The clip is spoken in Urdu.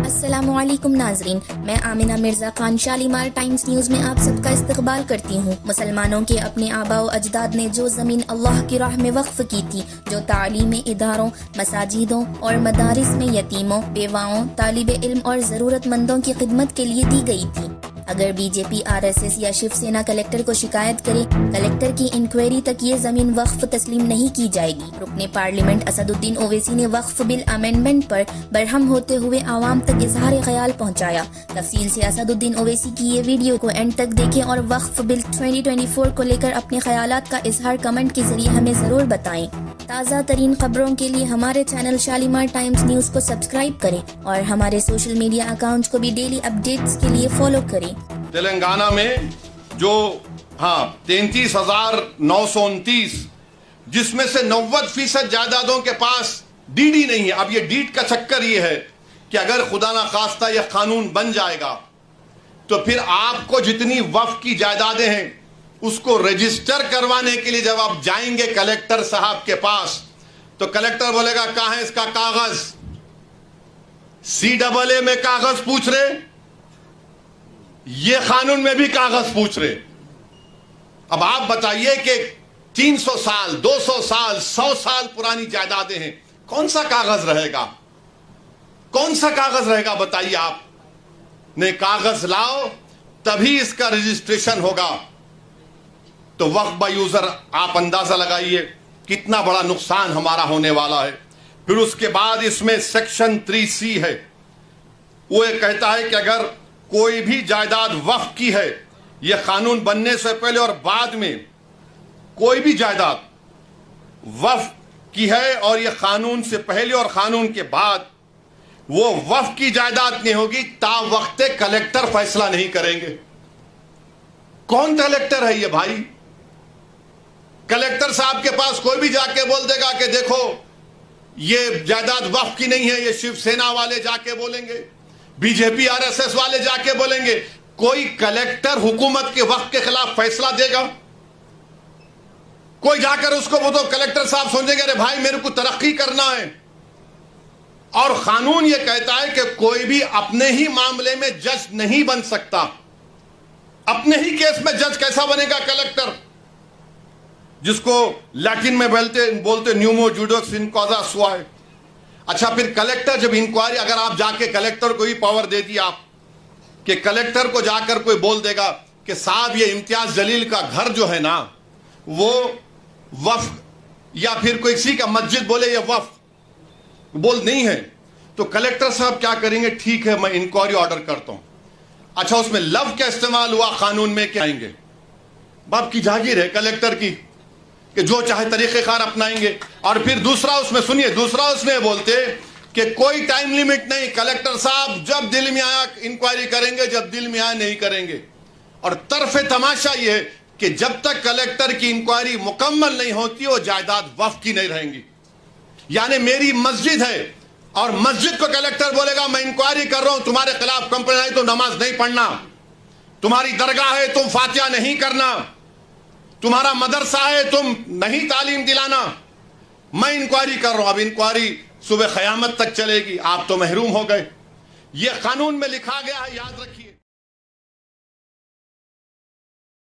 السلام علیکم ناظرین، میں آمنہ مرزا خان شالیمار ٹائمز نیوز میں آپ سب کا استقبال کرتی ہوں۔ مسلمانوں کے اپنے آباء و اجداد نے جو زمین اللہ کی راہ میں وقف کی تھی، جو تعلیمی اداروں، مساجدوں اور مدارس میں یتیموں، بیواؤں، طالب علم اور ضرورت مندوں کی خدمت کے لیے دی گئی تھی، اگر بی جے پی، آر ایس ایس یا شیو سینا کلیکٹر کو شکایت کرے، کلیکٹر کی انکوائری تک یہ زمین وقف تسلیم نہیں کی جائے گی۔ رکن پارلیمنٹ اسد الدین اویسی نے وقف بل امینڈمنٹ پر برہم ہوتے ہوئے عوام تک اظہار خیال پہنچایا۔ تفصیل سے اسد الدین اویسی کی یہ ویڈیو کو اینڈ تک دیکھیں اور وقف بل 2024 کو لے کر اپنے خیالات کا اظہار کمنٹ کے ذریعے ہمیں ضرور بتائیں۔ تازہ ترین خبروں کے لیے ہمارے چینل شالیمار ٹائمز نیوز کو سبسکرائب کریں اور ہمارے سوشل میڈیا اکاؤنٹس کو بھی ڈیلی اپڈیٹس کے لیے فالو کریں۔ تلنگانہ میں جو 33,929 جس میں سے 90% جائیدادوں کے پاس ڈی ڈی نہیں ہے۔ اب یہ ڈیڈ کا چکر یہ ہے کہ اگر خدا نخواستہ یہ قانون بن جائے گا تو پھر آپ کو جتنی وقف کی جائیدادیں ہیں اس کو رجسٹر کروانے کے لیے جب آپ جائیں گے کلیکٹر صاحب کے پاس تو کلیکٹر بولے گا کہاں ہے اس کا کاغذ، CAA میں کاغذ پوچھ رہے، یہ قانون میں بھی کاغذ پوچھ رہے۔ اب آپ بتائیے کہ 300 سال 200 سال 100 سال پرانی جائیدادیں ہیں، کون سا کاغذ رہے گا؟ کون سا کاغذ رہے گا بتائیے آپ نے؟ کاغذ لاؤ تبھی اس کا رجسٹریشن ہوگا۔ تو وقف با یوزر آپ اندازہ لگائیے کتنا بڑا نقصان ہمارا ہونے والا ہے۔ پھر اس کے بعد اس میں سیکشن 3C ہے، وہ یہ کہتا ہے کہ اگر کوئی بھی جائیداد وقف کی ہے، یہ قانون بننے سے پہلے اور بعد میں کوئی بھی جائیداد وقف کی ہے اور یہ قانون سے پہلے اور قانون کے بعد وہ وقف کی جائیداد نہیں ہوگی تا وقت کلیکٹر فیصلہ نہیں کریں گے۔ کون کلیکٹر ہے یہ بھائی؟ کلیکٹر صاحب کے پاس کوئی بھی جا کے بول دے گا کہ دیکھو یہ جائیداد وقف کی نہیں ہے، یہ شیو سینا والے جا کے بولیں گے، B J P R S S والے جا کے بولیں گے۔ کوئی کلیکٹر حکومت کے وقت کے خلاف فیصلہ دے گا؟ کوئی جا کر اس کو وہ تو کلیکٹر صاحب سمجھیں گے ارے بھائی میرے کو ترقی کرنا ہے۔ اور قانون یہ کہتا ہے کہ کوئی بھی اپنے ہی معاملے میں جج نہیں بن سکتا۔ اپنے ہی کیس میں جج کیسا بنے گا کلیکٹر؟ جس کو لیٹن میں بولتے نیومو جوڈوکس ان کازا سوائے۔ اچھا پھر کلیکٹر جب انکوائری، اگر آپ جا کے کلیکٹر کو ہی پاور دے دیا آپ کہ کلیکٹر کو جا کر کوئی بول دے گا کہ صاحب یہ امتیاز جلیل کا گھر جو ہے نا وہ وقف، یا پھر کوئی کسی کا مسجد بولے یہ وقف بول نہیں ہے، تو کلیکٹر صاحب کیا کریں گے؟ ٹھیک ہے میں انکوائری آرڈر کرتا ہوں۔ اچھا اس میں لفظ کا استعمال ہوا قانون میں، کیا آئیں گے؟ باپ کی جاگیر ہے کلیکٹر کی کہ جو چاہے طریقہ کار اپنائیں گے۔ اور پھر دوسرا اس میں سنیے، دوسرا اس میں بولتے کہ کوئی ٹائم لیمٹ نہیں، کلیکٹر صاحب جب دل میں آیا انکوائری کریں گے، جب دل میں آیا نہیں کریں گے۔ اور طرف تماشا یہ ہے کہ جب تک کلیکٹر کی انکوائری مکمل نہیں ہوتی وہ جائیداد وقف کی نہیں رہیں گی۔ یعنی میری مسجد ہے اور مسجد کو کلیکٹر بولے گا میں انکوائری کر رہا ہوں، تمہارے خلاف کمپلین آئی تو نماز نہیں پڑھنا، تمہاری درگاہ ہے تم فاتحہ نہیں کرنا، تمہارا مدرسہ ہے تم نہیں تعلیم دلانا، میں انکوائری کر رہا ہوں۔ اب انکوائری صبح قیامت تک چلے گی، آپ تو محروم ہو گئے۔ یہ قانون میں لکھا گیا ہے، یاد رکھیے۔